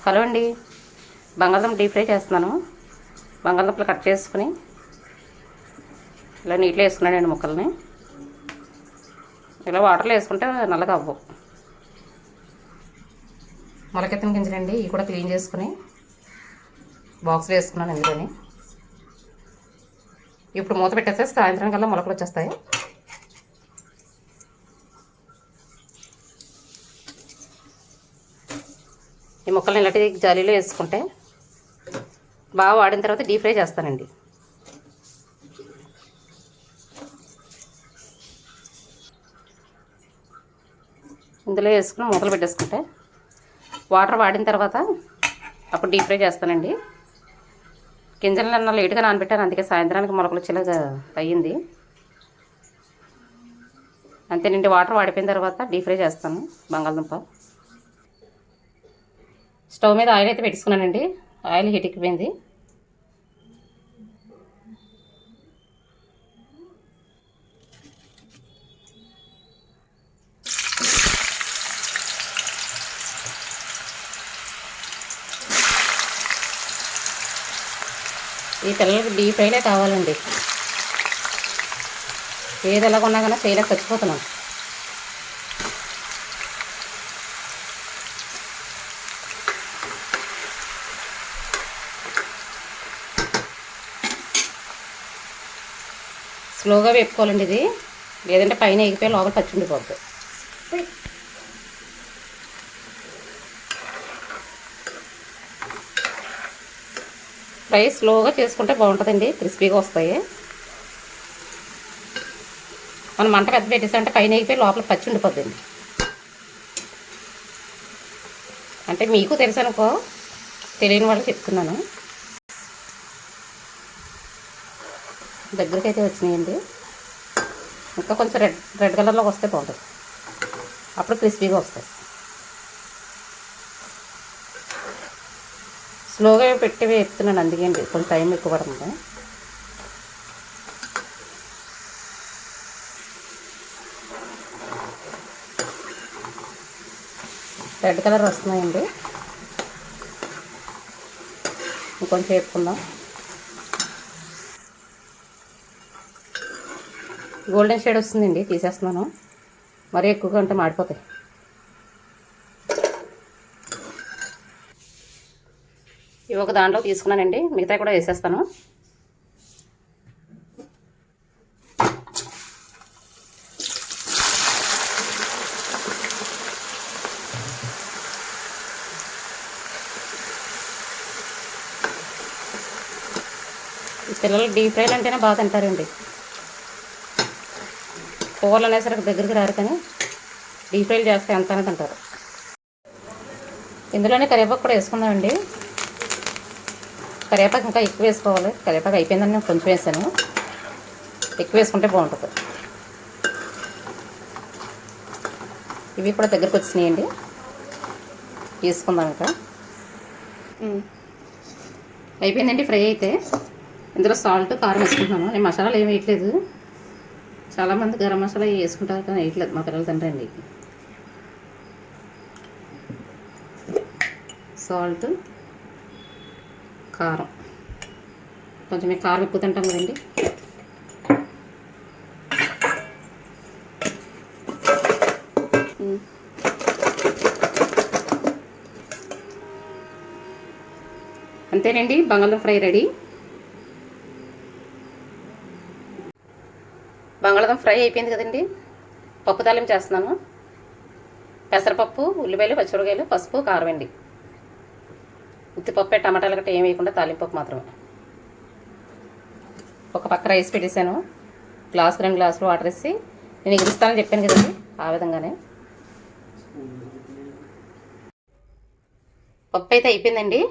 Hello అండి, బంగాళదుంప deep fry చేస్తున్నాను. బంగాళదుంపలు కట్ చేసుకుని ఇలా నీటిలో వేసుకున్నానండి ముక్కల్ని. ఇలా వాటర్లో వేసుకుంటే నల్లగా అవ్వవు. మొలకెత్తిన గింజలండి, ఇవి కూడా క్లీన్ చేసుకుని బాక్స్లో వేసుకున్నాను ఇందులోని. ఇప్పుడు మూత పెట్టేస్తే సాయంత్రం కల్లా మొలకలు వచ్చేస్తాయి. ఈ ముక్కల్ని ఇలాంటి జాలీలో వేసుకుంటే బాగా వాడిన తర్వాత డీప్ ఫ్రై చేస్తానండి. ఇందులో వేసుకుని మూతలు పెట్టేసుకుంటే వాటర్ వాడిన తర్వాత అప్పుడు డీప్ ఫ్రై చేస్తానండి. గింజలన్నా లేటుగా నానబెట్టాను, అందుకే సాయంత్రానికి మొలకలు వచ్చేలాగా అయ్యింది. అంతేనండి, వాటర్ వాడిపోయిన తర్వాత డీప్ ఫ్రై చేస్తాను బంగాళదుంప. స్టవ్ మీద ఆయిల్ అయితే పెట్టుకున్నానండి. ఆయిల్ హీట్ ఎక్కిపోయింది. ఈ పిల్లలకి డీప్ ఫ్రైలే కావాలండి. ఏది ఎలాగ ఉన్నా కానీ చేయలేక చచ్చిపోతున్నాం. స్లోగా వేపుకోవాలండి ఇది, లేదంటే పైన ఎగిపోయి లోపల పచ్చి ఉండిపోద్ది. ఫ్రై స్లోగా చేసుకుంటే బాగుంటుందండి, క్రిస్పీగా వస్తాయి. మనం మంట పెద్ద పెట్టేసామంటే పైన ఎగిపోయి లోపల పచ్చి ఉండిపోద్దండి. అంటే మీకు తెలుసు అనుకో, తెలియని వాళ్ళు చెప్తున్నాను. దగ్గరికి అయితే వచ్చినాయండి. ఇంకా కొంచెం రెడ్ కలర్లోకి వస్తే బాగుంటుంది, అప్పుడు క్రిస్పీగా వస్తాయి. స్లోగా పెట్టి వేపుతున్నాను, అందుకే అండి కొంచెం టైం ఎక్కువ పడుతుంది. రెడ్ కలర్ వస్తున్నాయండి, ఇంకొంచెం వేపుకుందాం. గోల్డెన్ షేడ్ వస్తుందండి, తీసేస్తున్నాను. మరీ ఎక్కువగా ఉంటే మాడిపోతాయి. ఇవి ఒక దాంట్లో తీసుకున్నానండి, మిగతా కూడా వేసేస్తాను. పిల్లలు డీప్ ఫ్రైలు అంటేనే బాగా తింటారండి. కూరలు అనేసరికి దగ్గరికి రారు, కానీ డీప్ ఫ్రైలు చేస్తే ఎంతనే తింటారు. ఇందులోనే కరివేపాకు కూడా వేసుకున్నామండి. కరివేపాకు ఇంకా ఎక్కువ వేసుకోవాలి. కరివేపాకు అయిపోయిందని నేను కొంచెం వేసాను, ఎక్కువ వేసుకుంటే బాగుంటుంది. ఇవి కూడా దగ్గరికి వచ్చినాయండి, తీసుకుందాం. ఇంకా అయిపోయిందండి ఫ్రై అయితే. ఇందులో సాల్ట్, కారం వేసుకుంటున్నాను. నేను మసాలాలు ఏమి వేయట్లేదు. చాలామంది గరం మసాలా వేసుకుంటారు, కానీ వేయట్లేదు. మా పిల్లలు తింటారండి. సాల్ట్, కారం, కొంచెం మీకు కారం ఎక్కువ తింటాం కదండి. అంతేనండి, బంగాళదుంప ఫ్రై రెడీ. బంగాళదుంప ఫ్రై అయిపోయింది కదండి. పప్పు తాలింపు చేస్తున్నాను. పెసరపప్పు, ఉల్లిపాయలు, పచ్చిమిరపకాయలు, పసుపు, కారం అండి. ఉత్తిపప్పు, టమాటాలు గట్రా ఏమి వేయకుండా తాలింపప్పు మాత్రమే. ఒక పక్క రైస్ పెట్టేశాను. గ్లాసు 2 గ్లాసులు వాటర్ వేసి నేను ఎగురుస్తానని చెప్పాను కదండి, ఆ విధంగానే. పప్పు అయితే అయిపోయిందండి.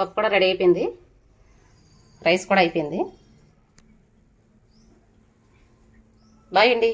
పప్పు కూడా రెడీ అయిపోయింది. రైస్ కూడా అయిపోయింది. బాయ్ అండి.